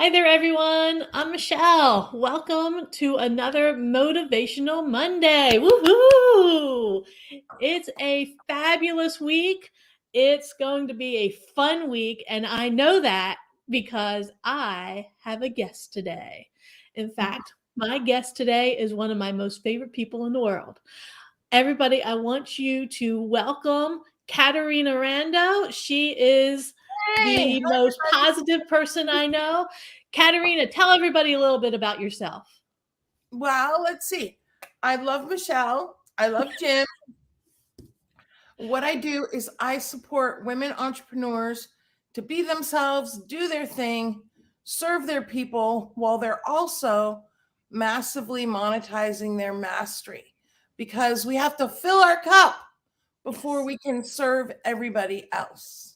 Hi there, everyone. I'm Michelle. Welcome to another Motivational Monday. Woohoo! It's a fabulous week. It's going to be a fun week, and I know that because I have a guest today. In fact, my guest today is one of my most favorite people in the world. Everybody, I want you to welcome Caterina Rando. She is Hey, the most positive person I know. Caterina, tell everybody a little bit about yourself. well, let's see. I love Michelle. I love Jim. What I do is I support women entrepreneurs to be themselves, do their thing, serve their people while they're also massively monetizing their mastery because we have to fill our cup before we can serve everybody else.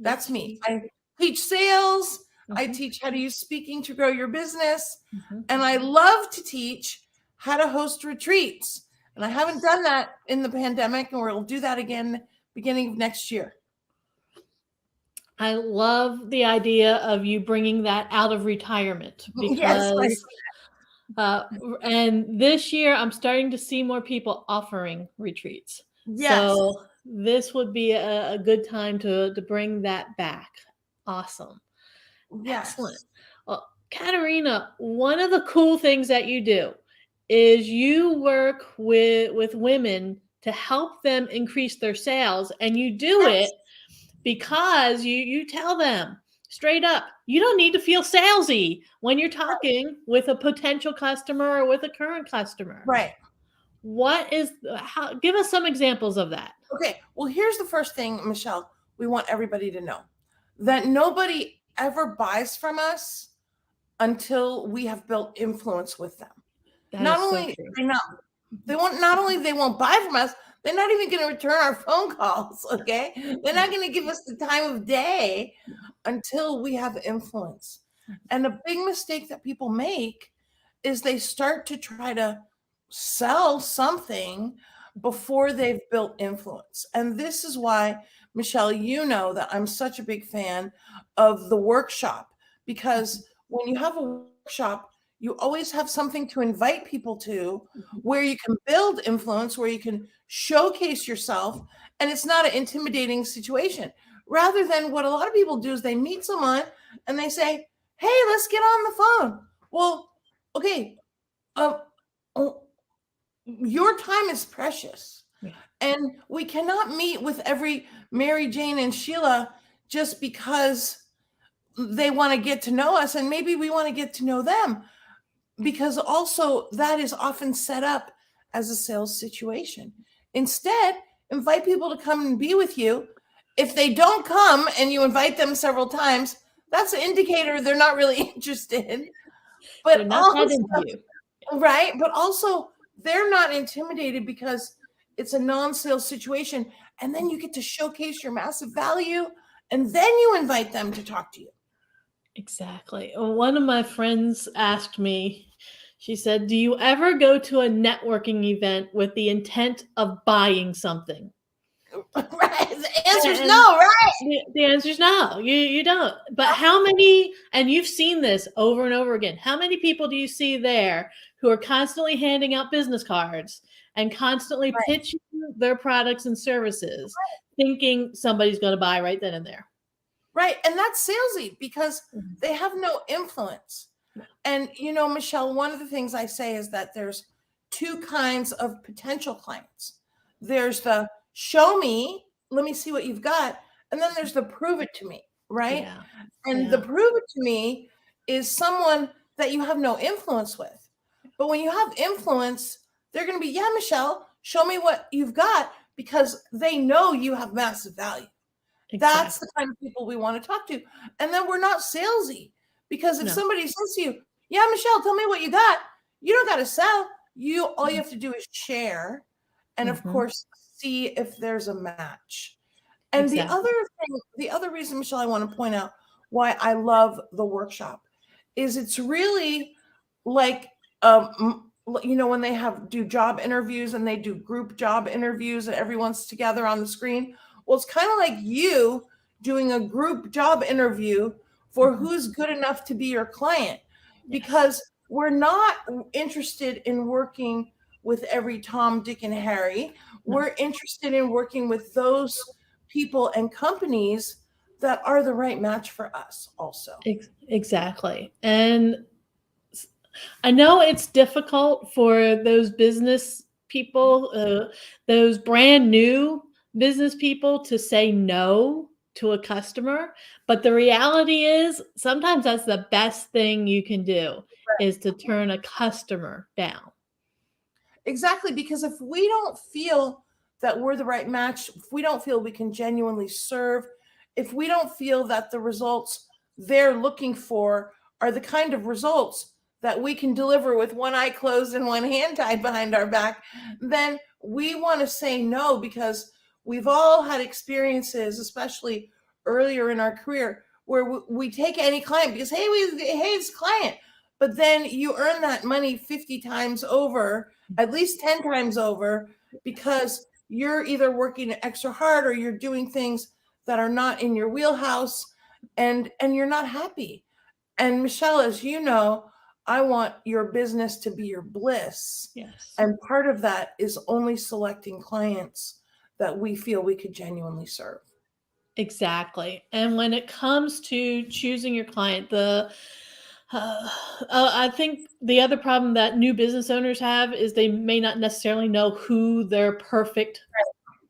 That's Yes. me. I teach sales. I Mhm, teach how to use speaking to grow your business. mhm. And I love to teach how to host retreats. And I haven't done that in the pandemic, and we'll do that again beginning of next year. I love the idea of you bringing that out of retirement Yes, because, uh, and this year I'm starting to see more people offering retreats. yes, So this would be a good time to bring that back. Awesome. Excellent. yes. Well, Katerina, one of the cool things that you do is you work with women to help them increase their sales, and you do Yes, it because you tell them straight up, you don't need to feel salesy when you're talking with a potential customer or with a current customer. right. What is how give us some examples of that. Okay. Well, here's the first thing, Michelle, we want everybody to know that nobody ever buys from us until we have built influence with them. That Not is so only true. they not they won't not only they won't buy from us, they're not even going to return our phone calls. Okay, they're not going to give us the time of day until we have influence. And a big mistake that people make is they start to try to sell something before they've built influence. And this is why, Michelle, you know that I'm such a big fan of the workshop, because when you have a workshop, you always have something to invite people to where you can build influence, where you can showcase yourself, and it's not an intimidating situation. Rather than what a lot of people do is they meet someone and they say, "Hey, let's get on the phone." Well, okay, uh, oh, your time is precious. Yeah. And we cannot meet with every Mary Jane and Sheila just because they want to get to know us. And maybe we want to get to know them, because also that is often set up as a sales situation. Instead, invite people to come and be with you. If they don't come and you invite them several times, that's an indicator they're not really interested. They're But not that also, into you. right? But also, they're not intimidated because it's a non-sales situation. And then you get to showcase your massive value, and then you invite them to talk to you. Exactly. One of my friends asked me, she said, "Do you ever go to a networking event with the intent of buying something?" Right? The answer is And no, right? the answer is no, you don't. But how many, and you've seen this over and over again, how many people do you see there who are constantly handing out business cards and constantly Right. pitching their products and services, thinking somebody's going to buy right then and there? Right. And that's salesy because Mhm. they have no influence. Yeah. And, Michelle, one of the things I say is that there's two kinds of potential clients. There's the show me, let me see what you've got. And then there's the prove it to me, right? Yeah. And the Yeah. prove it to me is someone that you have no influence with. But when you have influence, they're going to be, yeah, Michelle, show me what you've got, because they know you have massive value. That's the Exactly. kind of people we want to talk to. And then we're not salesy, because if No. somebody says to you, "Yeah, Michelle, tell me what you got," you don't got to sell. All you have to do is share, and of Mhm. course, see if there's a match. And Exactly. the other reason, Michelle, I want to point out why I love the workshop is it's really like, when they do job interviews and they do group job interviews and everyone's together on the screen. Well, it's kind of like you doing a group job interview for who's good enough to be your client, because we're not interested in working with every Tom, Dick, and Harry. We're interested in working with those people and companies that are the right match for us also. Exactly. And I know it's difficult for those business people, those brand new business people to say no to a customer. But the reality is sometimes that's the best thing you can do is to turn a customer down. Exactly, because if we don't feel that we're the right match, if we don't feel we can genuinely serve, if we don't feel that the results they're looking for are the kind of results that we can deliver with one eye closed and one hand tied behind our back, then we want to say no, because we've all had experiences, especially earlier in our career, where we take any client because, hey, it's a client. But then you earn that money 50 times over, at least 10 times over, because you're either working extra hard or you're doing things that are not in your wheelhouse, and you're not happy. And Michelle, as you know, I want your business to be your bliss. Yes. And part of that is only selecting clients that we feel we could genuinely serve. Exactly. And when it comes to choosing your client, I think the other problem that new business owners have is they may not necessarily know who their perfect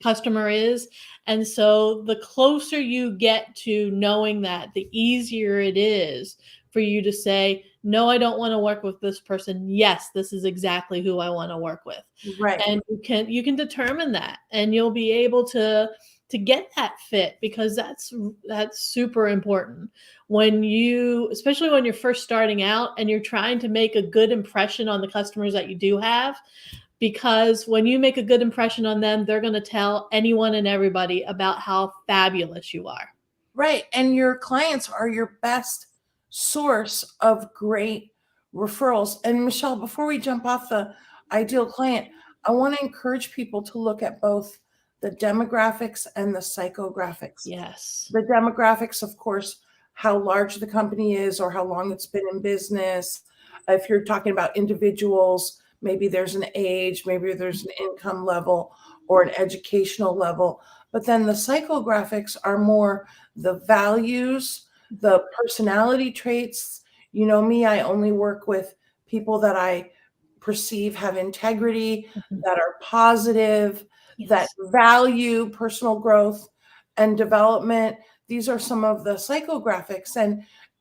customer is. And so the closer you get to knowing that, the easier it is for you to say, no, I don't want to work with this person. Yes, this is exactly who I want to work with. Right. And you can determine that, and you'll be able to get that fit, because that's super important when you, especially when you're first starting out and you're trying to make a good impression on the customers that you do have, because when you make a good impression on them, they're going to tell anyone and everybody about how fabulous you are. Right. And your clients are your best source of great referrals. And Michelle, before we jump off the ideal client, I want to encourage people to look at both the demographics and the psychographics. Yes. The demographics, of course, how large the company is or how long it's been in business. If you're talking about individuals, maybe there's an age, maybe there's an income level or an educational level. But then the psychographics are more the values, the personality traits. You know me, I only work with people that I perceive have integrity, that are positive, that value personal growth and development. These are some of the psychographics,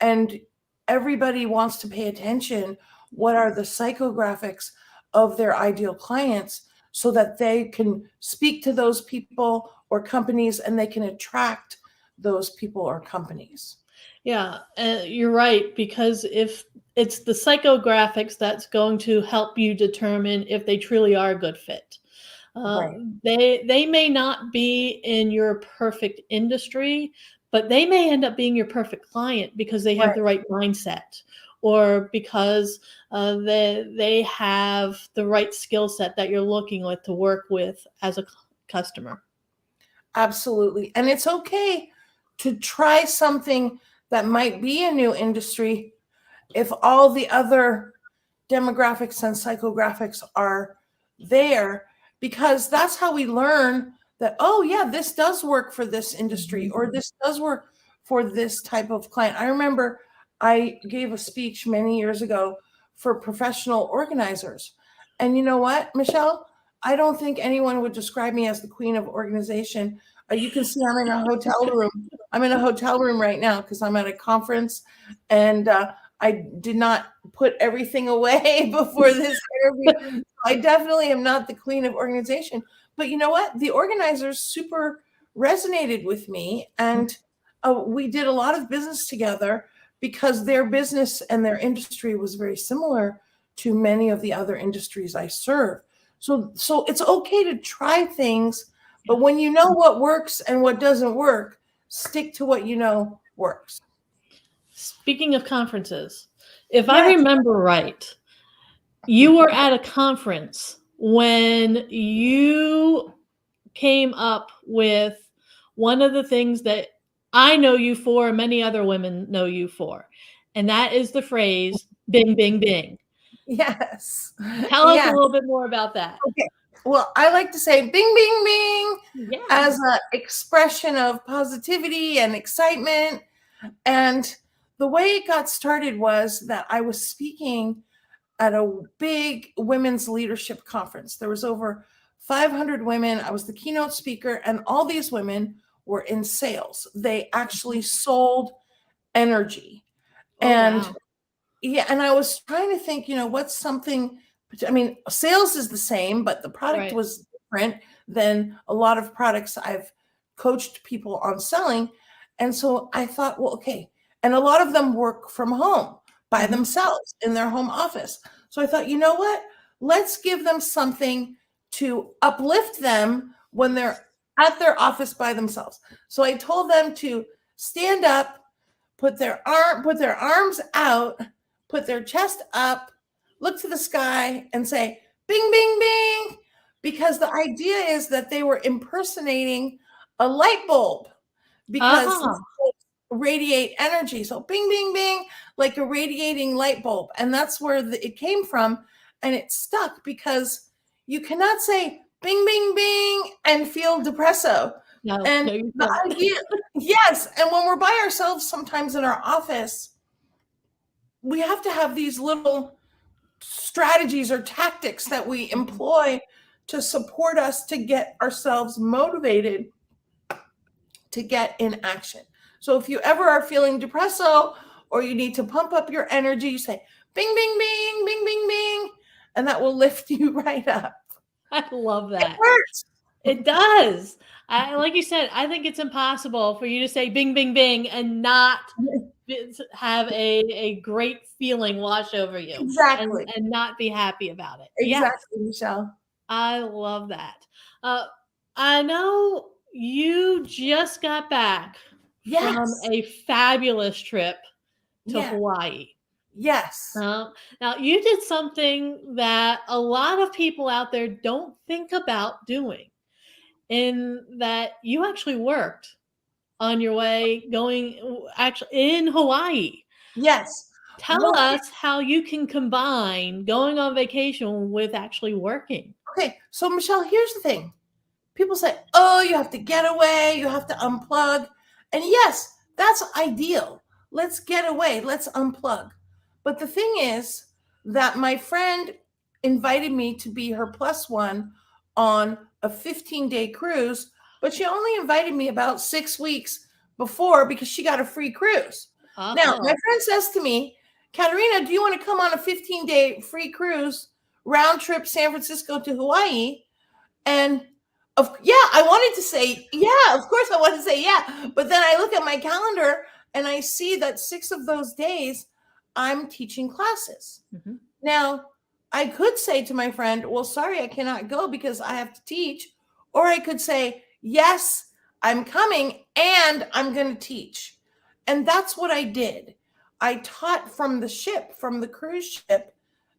and everybody wants to pay attention. What are the psychographics of their ideal clients, so that they can speak to those people or companies and they can attract those people or companies? Yeah, you're right, because if it's the psychographics that's going to help you determine if they truly are a good fit. Right. They may not be in your perfect industry, but they may end up being your perfect client because they have Right. the right mindset, or because they have the right skill set that you're looking with to work with as a customer. Absolutely. And it's okay to try something that might be a new industry if all the other demographics and psychographics are there, because that's how we learn that, oh yeah, this does work for this industry, or this does work for this type of client. I remember I gave a speech many years ago for professional organizers. And you know what, Michelle? I don't think anyone would describe me as the queen of organization. You can see I'm in a hotel room. I'm in a hotel room right now because I'm at a conference, and I did not put everything away before this interview. I definitely am not the queen of organization. But you know what? The organizers super resonated with me, and we did a lot of business together because their business and their industry was very similar to many of the other industries I serve. So it's okay to try things, but when you know what works and what doesn't work, stick to what you know works. Speaking of conferences, if I Yes. remember right, you were at a conference when you came up with one of the things that I know you for, many other women know you for. And that is the phrase bing, bing, bing. Yes. Tell us a Yeah. little bit more about that. Okay. Well, I like to say bing, bing, bing Yeah. as an expression of positivity and excitement. And the way it got started was that I was speaking at a big women's leadership conference. There was over 500 women. I was the keynote speaker, and all these women were in sales. They actually sold energy. Oh, And wow. yeah, and I was trying to think, what's something, I mean, sales is the same, but the product Right. was different than a lot of products I've coached people on selling. And so I thought, well, okay. And a lot of them work from home by Mhm. themselves in their home office. So I thought, you know what? Let's give them something to uplift them when they're at their office by themselves. So I told them to stand up, put their arms out, put their chest up, look to the sky, and say, bing, bing, bing, because the idea is that they were impersonating a light bulb because Ah, radiate energy. So bing, bing, bing, like a radiating light bulb. And that's where it came from. And it stuck because you cannot say bing, bing, bing and feel depresso. no, And no, you the can't. idea, yes. And when we're by ourselves, sometimes in our office, we have to have these little strategies or tactics that we Mhm. employ to support us to get ourselves motivated to get in action. So if you ever are feeling depresso or you need to pump up your energy, you say bing, bing, bing, bing, bing, bing, and that will lift you right up. I love It that. works. It does. Like you said, I think it's impossible for you to say bing, bing, bing and not have a great feeling wash over you Exactly. and not be happy about it. Yes, Exactly, Michelle. I love that. Uh, I know you just got back from Yes. a fabulous trip to Yeah. Hawaii. Yes. Now, you did something that a lot of people out there don't think about doing, in that you actually worked on your way going actually in Hawaii. Yes. Tell Well, us how you can combine going on vacation with actually working. okay. So, Michelle, here's the thing. People say, oh, you have to get away, you have to unplug. And yes, that's ideal. Let's get away, let's unplug. But the thing is that my friend invited me to be her plus one on a 15-day cruise, but she only invited me about 6 weeks before because she got a free cruise. Now, my Oh, friend says to me, Caterina, do you want to come on a 15-day free cruise, round trip San Francisco to Hawaii? And yeah, I wanted to say, yeah, of course I want to say, yeah. But then I look at my calendar and I see that 6 of those days I'm teaching classes. mhm. Now, I could say to my friend, well, sorry, I cannot go because I have to teach. Or I could say, yes, I'm coming and I'm going to teach. And that's what I did. I taught from the ship, from the cruise ship,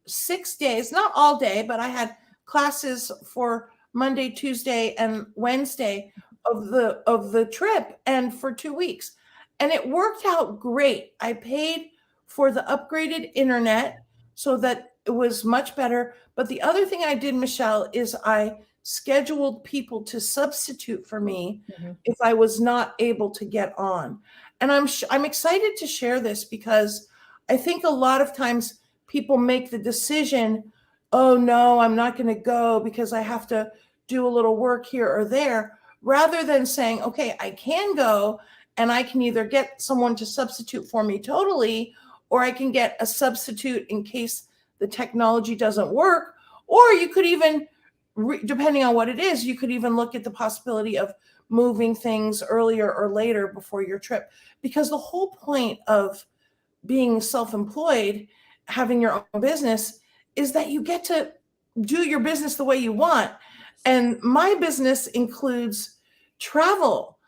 6 days, not all day, but I had classes for Monday, Tuesday, and Wednesday of the trip and for 2 weeks. And it worked out great. I paid for the upgraded internet so that it was much better. But the other thing I did, Michelle, is I scheduled people to substitute for me Mhm. if I was not able to get on. And I'm excited to share this because I think a lot of times people make the decision, oh no, I'm not going to go because I have to do a little work here or there, rather than saying, okay, I can go and I can either get someone to substitute for me totally, or I can get a substitute in case the technology doesn't work. Or you could even, depending on what it is, you could even look at the possibility of moving things earlier or later before your trip. Because the whole point of being self-employed, having your own business, is that you get to do your business the way you want. And my business includes travel.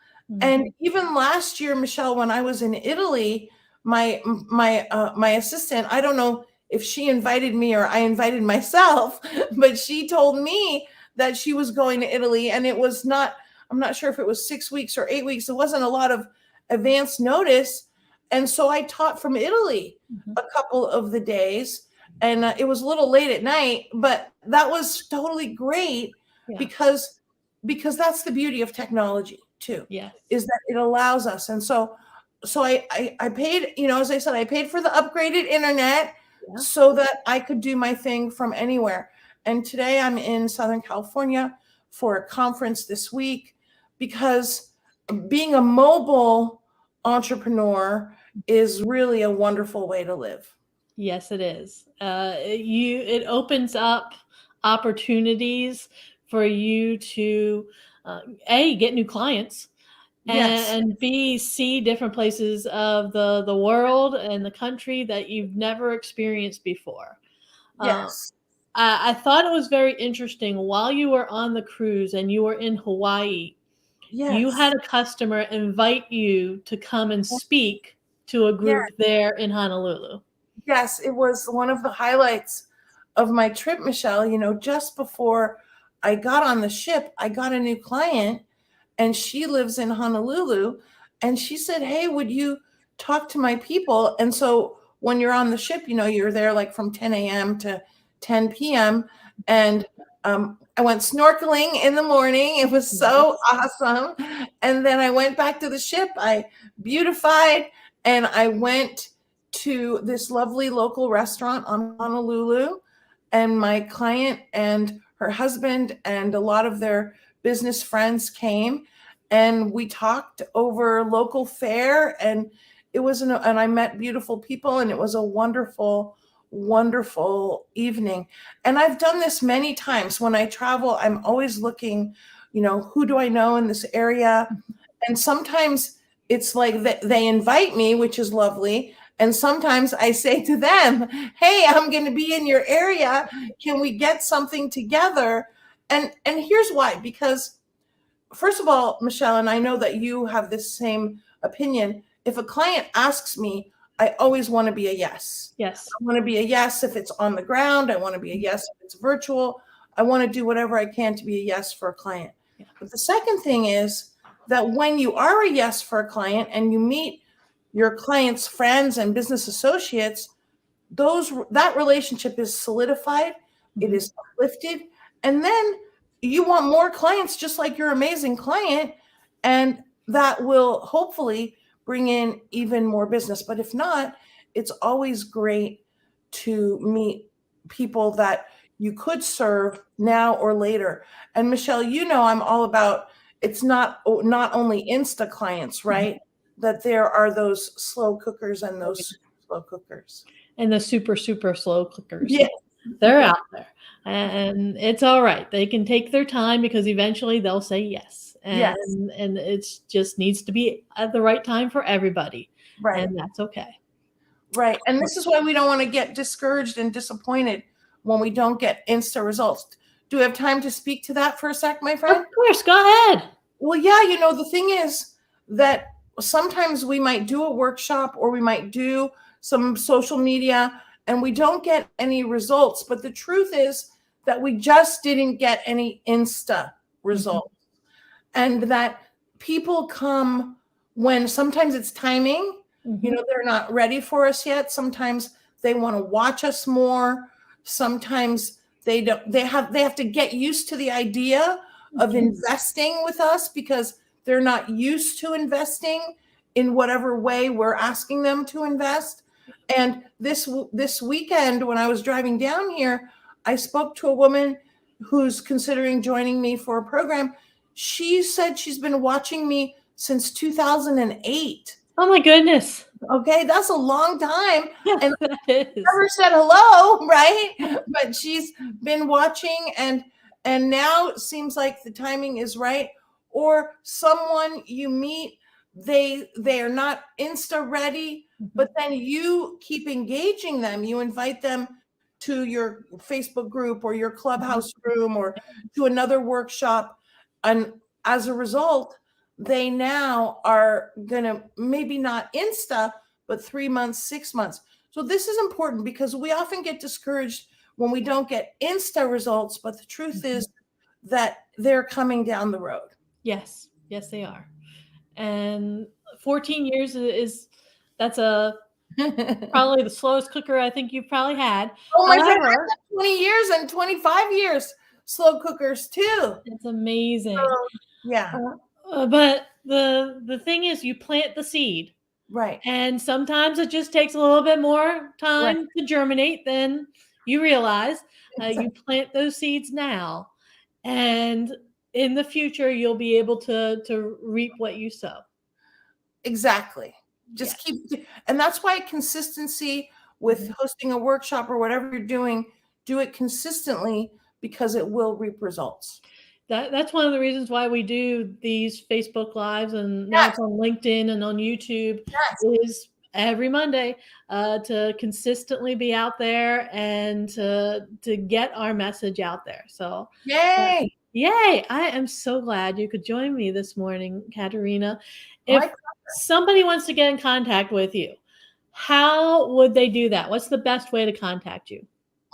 And Mhm. even last year, Michelle, when I was in Italy, my assistant, I don't know if she invited me or I invited myself, but she told me that she was going to Italy, and it was not, I'm not sure if it was 6 weeks or 8 weeks. It wasn't a lot of advance notice. And so I taught from Italy Mhm. a couple of the days, and it was a little late at night, but that was totally great Yeah. because that's the beauty of technology too, Yes. is that it allows us. And so I paid, as I said, I paid for the upgraded internet Yeah. so that I could do my thing from anywhere. And today I'm in Southern California for a conference this week, because being a mobile entrepreneur is really a wonderful way to live. Yes, it is. It opens up opportunities for you to a get new clients, Yes, and b see different places of the world and the country that you've never experienced before. Uh, yes, I thought it was very interesting while you were on the cruise and you were in Hawaii. You had yes, a customer invite you to come and speak to a yes, group there in Honolulu. yes. It was one of the highlights of my trip, Michelle. Just before I got on the ship, I got a new client, and she lives in Honolulu. And she said, "Hey, would you talk to my people?" And so when you're on the ship, you're there like from 10 a.m. to 10 p.m. And I went snorkeling in the morning. It was so Nice. awesome. And then I went back to the ship. I beautified, and I went to this lovely local restaurant on Honolulu. And my client and her husband and a lot of their business friends came, and we talked over local fare, and and I met beautiful people, and it was a wonderful, wonderful evening. And I've done this many times when I travel. I'm always looking, who do I know in this area? And sometimes it's like they invite me, which is lovely. And sometimes I say to them, "Hey, I'm going to be in your area. Can we get something together?" And here's why. Because first of all, Michelle, and I know that you have this same opinion, if a client asks me, I always want to be a yes. Yes. I want to be a yes if it's on the ground. I want to be a yes if it's virtual. I want to do whatever I can to be a yes for a client. Yeah. But the second thing is that when you are a yes for a client and you meet your client's friends and business associates, that relationship is solidified, it Mhm. is uplifted, and then you want more clients just like your amazing client, and that will hopefully bring in even more business. But if not, it's always great to meet people that you could serve now or later. And Michelle, I'm all about, it's not only Insta clients, Mhm. right? That there are those slow cookers and those slow cookers. And the super, super slow clickers. Yes, They're yes, out there. And it's all right. They can take their time because eventually they'll say yes. yes, And it's just needs to be at the right time for everybody. right, And that's okay. right. And this is why we don't want to get discouraged and disappointed when we don't get Insta results. Do we have time to speak to that for a sec, my Of friend? course, go ahead. Well, yeah, the thing is that sometimes we might do a workshop or we might do some social media and we don't get any results. But the truth is that we just didn't get any Insta Mhm. results. And that people come when sometimes it's timing, Mhm. they're not ready for us yet. Sometimes they want to watch us more. Sometimes they have to get used to the idea of Mhm. investing with us because they're not used to investing in whatever way we're asking them to invest. And this weekend when I was driving down here, I spoke to a woman who's considering joining me for a program. She said she's been watching me since 2008. Oh my goodness. Okay, that's a long time. Yes, And that is. never said hello, right? But she's been watching, and now it seems like the timing is right. Or someone you meet, they are not Insta ready, Mhm. but then you keep engaging them. You invite them to your Facebook group or your Mhm. clubhouse room or to another workshop. And as a result, they now are gonna maybe not Insta, but 3 months, 6 months. So this is important because we often get discouraged when we don't get Insta results, but the truth Mhm. is that they're coming down the road. Yes. Yes, they are. And 14 years is that's a probably the slowest cooker I think you've probably had. Oh, my friend, However, 20 years and 25 years slow cookers too. it's amazing. Yeah, But the thing is, you plant the seed, right, and sometimes it just takes a little bit more right. time to germinate than you realize. You Exactly. plant those seeds now, and in the future, you'll be able to reap what you sow. Exactly. Yeah. Just keep, and that's why consistency with Mhm. hosting a workshop or whatever you're doing, do it consistently because it will reap results. That's one of the reasons why we do these Facebook lives, and now Yes, it's on LinkedIn and on YouTube, yes. is every Monday to consistently be out there and to get our message out there. So, uh, Yay. yay! I am so glad you could join me this morning, Caterina. If My somebody wants to get in contact with you, how would they do that? What's the best way to contact you?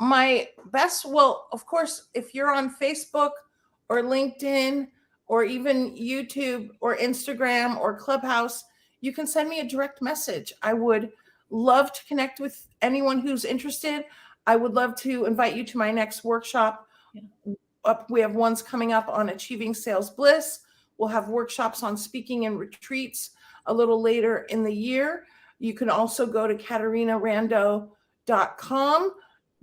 my best, well, of course, if you're on Facebook or LinkedIn or even YouTube or Instagram or Clubhouse, you can send me a direct message. I would love to connect with anyone who's interested. I would love to invite you to my next workshop. We have ones coming up on achieving sales bliss. We'll have workshops on speaking and retreats a little later in the year. You can also go to CaterinaRando.com,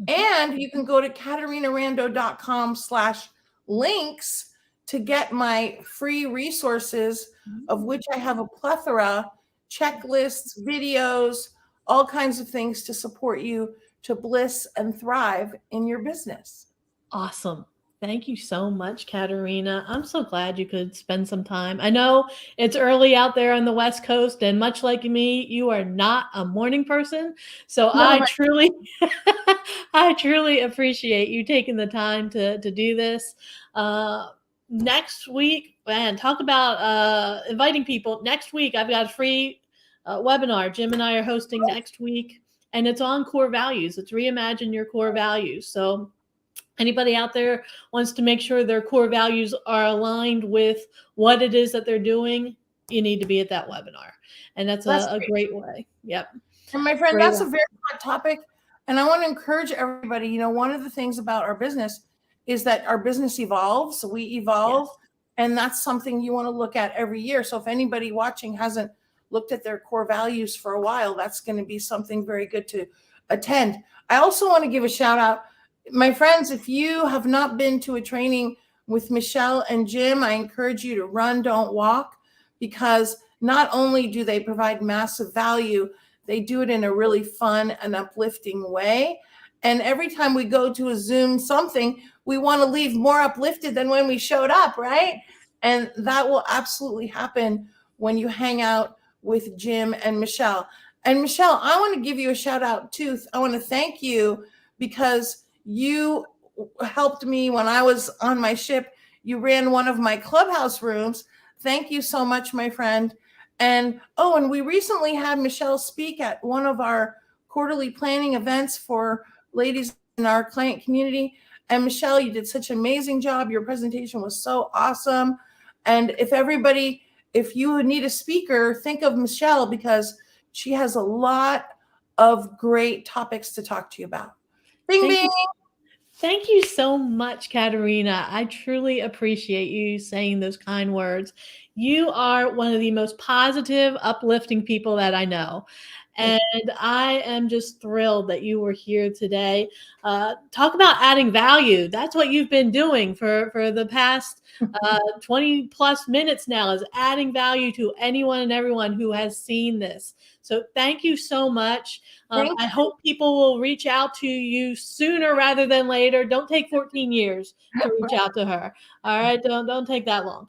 and you can go to CaterinaRando.com/links to get my free resources, of which I have a plethora, checklists, videos, all kinds of things to support you to bliss and thrive in your business. Awesome. Thank you so much, Caterina. I'm so glad you could spend some time. I know it's early out there on the West Coast, and much like me, you are not a morning person. So No, I truly, I truly appreciate you taking the time to do this. Uh, Next week, man, talk about inviting people. Next week, I've got a free webinar. Jim and I are hosting next week, and it's on core values. It's reimagine your core values. So anybody out there wants to make sure their core values are aligned with what it is that they're doing, you need to be at that webinar. And that's that's a great. great way. Yep. And my friend, Great that's a way. very hot topic. And I want to encourage everybody, one of the things about our business is that our business evolves, we evolve, Yes. and that's something you want to look at every year. So if anybody watching hasn't looked at their core values for a while, that's going to be something very good to attend. I also want to give a shout out, my friends, if you have not been to a training with Michelle and Jim, I encourage you to run, don't walk, because not only do they provide massive value, they do it in a really fun and uplifting way. And every time we go to a Zoom something, we want to leave more uplifted than when we showed up, right? And that will absolutely happen when you hang out with Jim and Michelle. And Michelle, I want to give you a shout out too. I want to thank you because you helped me when I was on my ship. You ran one of my clubhouse rooms. Thank you so much, my friend. And we recently had Michelle speak at one of our quarterly planning events for ladies in our client community. And Michelle, you did such an amazing job. Your presentation was so awesome. And if you need a speaker, think of Michelle because she has a lot of great topics to talk to you about. Bing, Thank bing. you. Thank you so much, Caterina. I truly appreciate you saying those kind words. You are one of the most positive, uplifting people that I know. And I am just thrilled that you were here today. Talk about adding value. That's what you've been doing for the past 20 plus minutes now, is adding value to anyone and everyone who has seen this. So thank you so much. Thank I hope people will reach out to you sooner rather than later. Don't take 14 years to reach out to her. All right, don't take that long.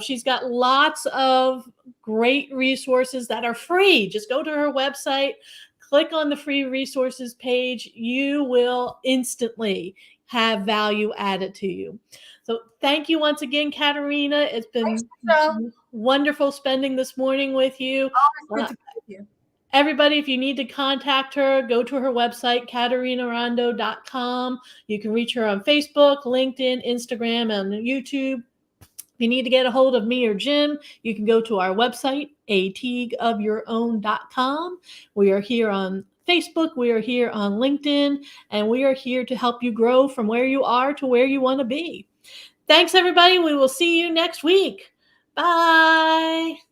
She's got lots of great resources that are free. Just go to her website, click on the free resources page. You will instantly have value added to you. So thank you once again, Caterina. It's Thanks, been Michelle. wonderful spending this morning with you. Good to be with you. Everybody, if you need to contact her, go to her website, CaterinaRando.com. You can reach her on Facebook, LinkedIn, Instagram, and YouTube. If you need to get a hold of me or Jim, you can go to our website, atigueofyourown.com. We are here on Facebook, we are here on LinkedIn, and we are here to help you grow from where you are to where you want to be. Thanks, everybody. We will see you next week. Bye.